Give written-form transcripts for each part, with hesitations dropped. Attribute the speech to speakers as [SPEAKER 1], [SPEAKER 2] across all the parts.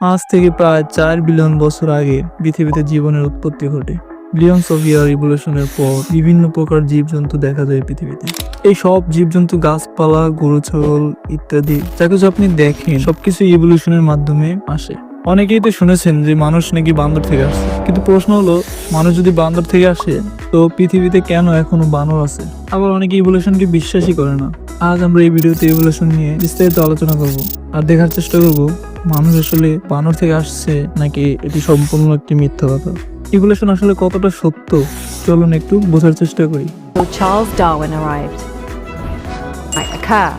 [SPEAKER 1] আজ থেকে প্রায় 4 বিলিয়ন বছর আগে পৃথিবীতে জীবনের উৎপত্তি ঘটে। বিলিয়নস অফ ইয়ার ইভলিউশনের পর বিভিন্ন প্রকার জীবজন্তু দেখা যায় পৃথিবীতে। এই সব জীবজন্তু, গাছপালা, গরু, ছাগল ইত্যাদি যা কিছু আপনি দেখেন সবকিছু ইভলিউশনের মাধ্যমে আসে। অনেকেই তো শুনেছেন যে মানুষ নাকি বান্দর থেকে আসছে, কিন্তু প্রশ্ন হলো, মানুষ যদি বান্দর থেকে আসে তো পৃথিবীতে কেন এখনো বানর আছে? আবার অনেকে ইভলিউশনকে বিশ্বাসই করে না। আজ আমরা এই ভিডিওতে ইভলিউশন নিয়ে বিস্তারিত আলোচনা করব আর দেখার চেষ্টা করব মানুষ আসলে বানর থেকে আসছে নাকি এটি সম্পূর্ণ একটি মিথ্যা কথা। ইভলিউশন আসলে কতটা সত্য চলুন একটু বোঝার চেষ্টা করি।
[SPEAKER 2] Charles Darwin arrived. Might occur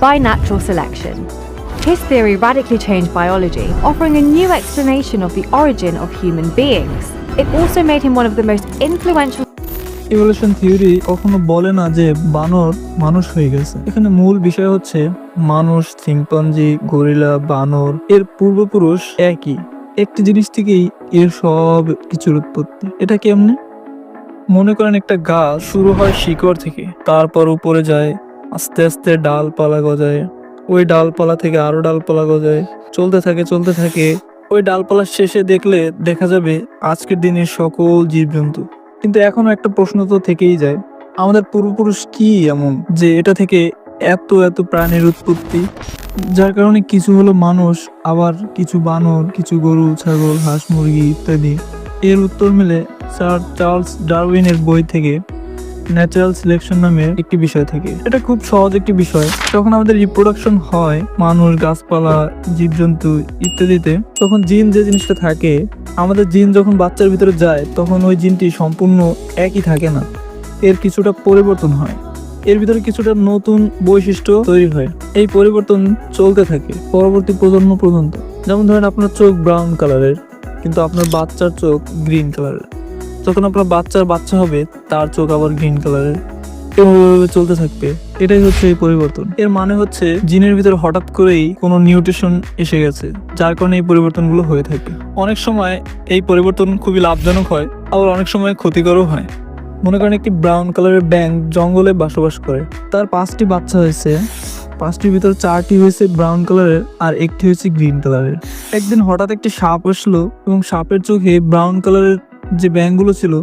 [SPEAKER 2] by natural selection. His theory radically changed biology, offering a new explanation of the origin of human beings. It also made him one of the most influential.
[SPEAKER 1] Evolution theory কখনো বলে না যে বানর মানুষ হয়ে গেছে। এখানে মূল বিষয় হচ্ছে মানুষ, চিম্পাঞ্জি, গরিলা, বানর এর পূর্বপুরুষ একই একটি জিনিস থেকেই এর সব কিছুর উৎপত্তি। এটা কেমনে? মনে করেন একটা গাছ শুরু হয় শিকড় থেকে, তারপর উপরে যায়, আস্তে আস্তে ডালপালা গজায়, ওই ডালপালা থেকে আরো ডালপালা গজায়, চলতে থাকে। ওই ডালপালার শেষে দেখলে দেখা যাবে আজকের দিনের সকল জীবজন্তু। কিন্তু এখনো একটা প্রশ্ন তো থেকেই যায়, আমাদের পূর্বপুরুষ কি এমন যে এটা থেকে এত এত প্রাণীর উৎপত্তি, যার কারণে কিছু হলো মানুষ, আবার কিছু বানর, কিছু গরু, ছাগল, হাঁস, মুরগি ইত্যাদি। এর উত্তর মেলে স্যার চার্লস ডারউইনের বই থেকে, ন্যাচারাল সিলেকশন নামের একটি বিষয় থেকে। এটা খুব সহজ একটি বিষয়। যখন আমাদের রিপ্রোডাকশন হয় মানুষ, গাছপালা, জীবজন্তু ইত্যাদিতে, তখন জিন যে জিনিসটা থাকে, আমাদের জিন যখন বাচ্চার ভিতরে যায় তখন ওই জিনটি সম্পূর্ণ একই থাকে না, এর কিছুটা পরিবর্তন হয়, এর ভিতরে কিছুটা নতুন বৈশিষ্ট্য তৈরি হয়। এই পরিবর্তন চলতে থাকে পরবর্তী প্রজন্ম পর্যন্ত। যেমন ধরেন আপনার চোখ ব্রাউন কালারের, কিন্তু আপনার বাচ্চার চোখ গ্রিন কালারের। যখন আপনার বাচ্চার বাচ্চা হবে তার চোখ আবার গ্রিন কালারের। এভাবে চলতে থাকবে। এটাই হচ্ছে এই পরিবর্তন। এর মানে হচ্ছে জিনের ভিতরে হঠাৎ করেই কোনো নিউট্রিশন এসে গেছে, যার কারণে এই পরিবর্তনগুলো হয়ে থাকে। অনেক সময় এই পরিবর্তন খুবই লাভজনক হয়, আবার অনেক সময় ক্ষতিকরও হয়। মনে করেন একটি ব্রাউন কালারের ব্যাঙ জঙ্গলে বসবাস করে, তার 5টি বাচ্চা হয়েছে, 5টির ভিতর 4টি হয়েছে ব্রাউন কালারের আর একটি হয়েছে গ্রিন কালারের। একদিন হঠাৎ একটি সাপ আসলো এবং সাপের চোখে ব্রাউন কালারের যে ব্যাঙগুলো ছিল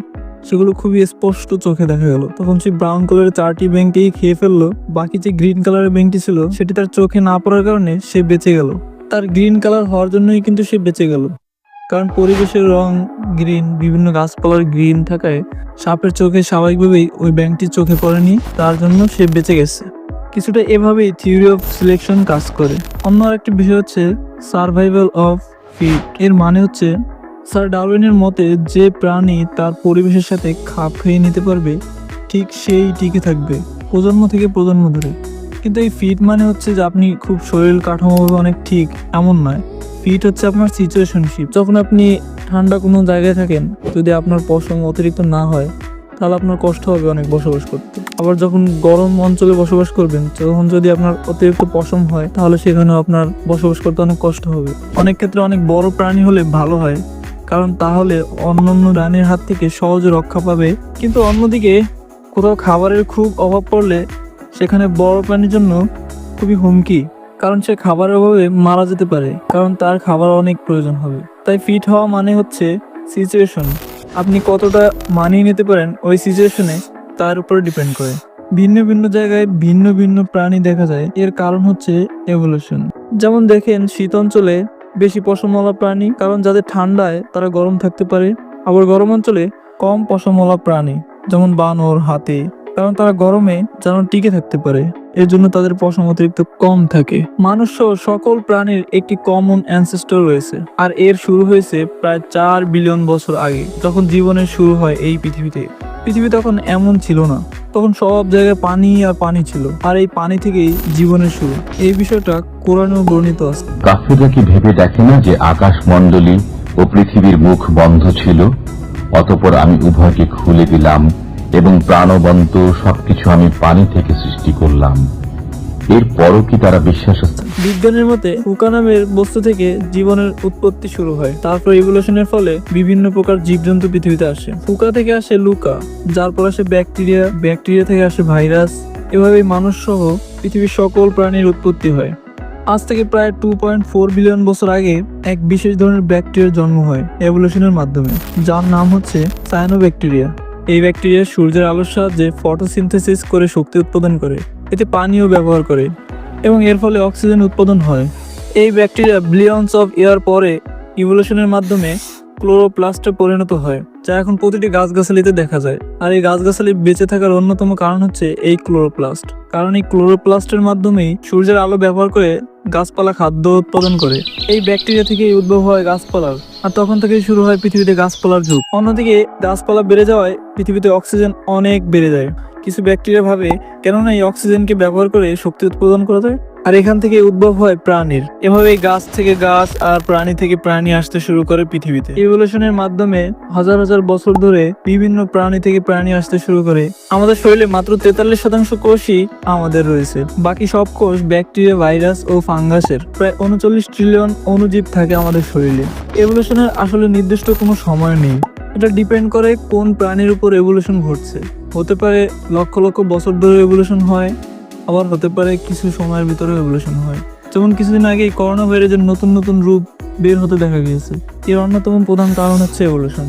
[SPEAKER 1] সেগুলো খুবই স্পষ্ট চোখে দেখা গেল। তখন সেই ব্রাউন কালারের 4টি ব্যাঙকেই খেয়ে ফেললো। বাকি যে গ্রিন কালারের ব্যাঙটি ছিল সেটি তার চোখে না পড়ার কারণে সে বেঁচে গেল। তার গ্রিন কালার হওয়ার জন্যই কিন্তু সে বেঁচে গেল, কারণ পরিবেশের রং গ্রিন, বিভিন্ন গাছপালার গ্রিন থাকায় সাপের চোখে স্বাভাবিকভাবেই ওই ব্যাঙটির চোখে পড়েনি, তার জন্য সে বেঁচে গেছে। কিছুটা এভাবেই থিওরি অফ সিলেকশন কাজ করে। অন্য আরেকটি বিষয় হচ্ছে সার্ভাইভাল অফ ফিট। এর মানে হচ্ছে স্যার ডারউইনের মতে যে প্রাণী তার পরিবেশের সাথে খাপ খাইয়ে নিতে পারবে ঠিক সেই টিকে থাকবে প্রজন্ম থেকে প্রজন্ম ধরে। কিন্তু এই ফিট মানে হচ্ছে যে আপনি খুব শরীর কাঠামোভাবে অনেক ঠিক এমন নয়। ফিট হচ্ছে আপনার সিচুয়েশনশিপ। যখন আপনি ঠান্ডা কোনো জায়গায় থাকেন, যদি আপনার পশম অতিরিক্ত না হয় তাহলে আপনার কষ্ট হবে অনেক বসবাস করতে। আবার যখন গরম অঞ্চলে বসবাস করবেন, তখন যদি আপনার অতিরিক্ত পশম হয় তাহলে সেখানেও আপনার বসবাস করতে অনেক কষ্ট হবে। অনেক ক্ষেত্রে অনেক বড় প্রাণী হলে ভালো হয়, কারণ তাহলে অন্যান্য প্রাণীর হাত থেকে সহজে রক্ষা পাবে। কিন্তু অন্যদিকে কোথাও খাবারের খুব অভাব পড়লে সেখানে বড় প্রাণীর জন্য খুবই হুমকি, কারণ সে খাবারের অভাবে মারা যেতে পারে, কারণ তার খাবার অনেক প্রয়োজন হবে। তাই ফিট হওয়া মানে হচ্ছে সিচুয়েশন। আপনি কতটা মানিয়ে নিতে পারেন ওই সিচুয়েশনে তার উপর ডিপেন্ড করে। ভিন্ন ভিন্ন জায়গায় ভিন্ন ভিন্ন প্রাণী দেখা যায়, এর কারণ হচ্ছে এভলিউশন। যেমন দেখেন শীত অঞ্চলে বেশি পশমওয়ালা প্রাণী, কারণ যাদের ঠান্ডায় তারা গরম থাকতে পারে। আবার গরম অঞ্চলে কম পশমওয়ালা প্রাণী, যেমন বানর, হাতি, কারণ তারা গরমে যেন টিকে থাকতে পারে, এর জন্য তাদের পশম অতিরিক্ত কম থাকে। মানুষ সহ সকল প্রাণীর একটি কমন অ্যানসেস্টর রয়েছে, আর এর শুরু হয়েছে প্রায় 4 বিলিয়ন বছর আগে, যখন জীবনের শুরু হয় এই পৃথিবীতে। পৃথিবী তখন এমন ছিল না, তখন সব জায়গায় পানি আর পানি ছিল, আর এই পানি থেকেই জীবনের শুরু। এই বিষয়টা কোরআনেও বর্ণিত আছে।
[SPEAKER 3] কাফিররা কি ভেবে দেখে না যে আকাশমণ্ডলী ও পৃথিবীর মুখ বন্ধ ছিল, অতঃপর আমি উভয়কে খুলে দিলাম এবং প্রাণবন্ত সবকিছু আমি পানি থেকে সৃষ্টি করলাম। এরপরও কি তারা বিশ্বাস?
[SPEAKER 1] বিজ্ঞানের মতে ফুকা নামের বস্তু থেকে জীবনের উৎপত্তি শুরু হয়, তারপর ইভলিউশনের ফলে বিভিন্ন প্রকার জীবজন্তু পৃথিবীতে আসে। ফুকা থেকে আসে লুকা, যার পর আসে ব্যাকটেরিয়া, ব্যাকটেরিয়া থেকে আসে ভাইরাস। এভাবেই মানুষ সহ পৃথিবীর সকল প্রাণীর উৎপত্তি হয়। আজ থেকে প্রায় 2.4 বিলিয়ন বছর আগে এক বিশেষ ধরনের ব্যাকটেরিয়ার জন্ম হয় এভলিউশনের মাধ্যমে, যার নাম হচ্ছে সায়ানোব্যাকটেরিয়া। এই ব্যাকটেরিয়া সূর্যের আলোর সাহায্যে ফটোসিনথেসিস করে শক্তি উৎপাদন করে, এতে পানিও ব্যবহার করে এবং এর ফলে অক্সিজেন উৎপাদন হয়। এই ব্যাকটেরিয়া বিলিয়নস অফ ইয়ার পরে ইভলিউশনের মাধ্যমে ক্লোরোপ্লাস্টে পরিণত হয়, যা এখন প্রতিটি গাছগাছালিতে দেখা যায়। আর এই গাছগাছালি বেঁচে থাকার অন্যতম কারণ হচ্ছে এই ক্লোরোপ্লাস্ট, কারণ এই ক্লোরোপ্লাস্টের মাধ্যমেই সূর্যের আলো ব্যবহার করে গাছপালা খাদ্য উৎপাদন করে। এই ব্যাকটেরিয়া থেকেই উদ্ভব হয় গাছপালার, আর তখন থেকেই শুরু হয় পৃথিবীতে গাছপালার যুগ। অন্যদিকে গাছপালা বেড়ে যাওয়ায় পৃথিবীতে অক্সিজেন অনেক বেড়ে যায়। কিছু ব্যাকটেরিয়া ভাবে কেননা এই অক্সিজেনকে ব্যবহার করে শক্তি উৎপাদন করা যায়, আর এখান থেকে উদ্ভব হয় প্রাণীর। এভাবে গাছ থেকে গাছ আর প্রাণী থেকে প্রাণী আসতে শুরু করে পৃথিবীতে। ইভলিউশনের মাধ্যমে হাজার হাজার বছর ধরে বিভিন্ন প্রাণী থেকে প্রাণী আসতে শুরু করে। আমাদের শরীরে মাত্র 43% কোষই আমাদের রয়েছে, বাকি সব কোষ ব্যাকটেরিয়া, ভাইরাস ও ফাঙ্গাসের। প্রায় 39 ট্রিলিয়ন অণুজীব থাকে আমাদের শরীরে। ইভলিউশনের আসলে নির্দিষ্ট কোনো সময় নেই, এটা ডিপেন্ড করে কোন প্রাণীর উপর এভলিউশন ঘটছে। হতে পারে লক্ষ লক্ষ বছর ধরে এভলিউশন হয়, আবার হতে পারে কিছু সময়ের ভিতরে এভলিউশন হয়। যেমন কিছুদিন আগে করোনা ভাইরাসের নতুন নতুন রূপ বের হতে দেখা গিয়েছে। এর অন্যতম প্রধান কারণ হচ্ছে এভলিউশন।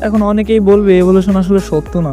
[SPEAKER 1] এখন অনেকেই বলবে এভলিউশন আসলে সত্য না,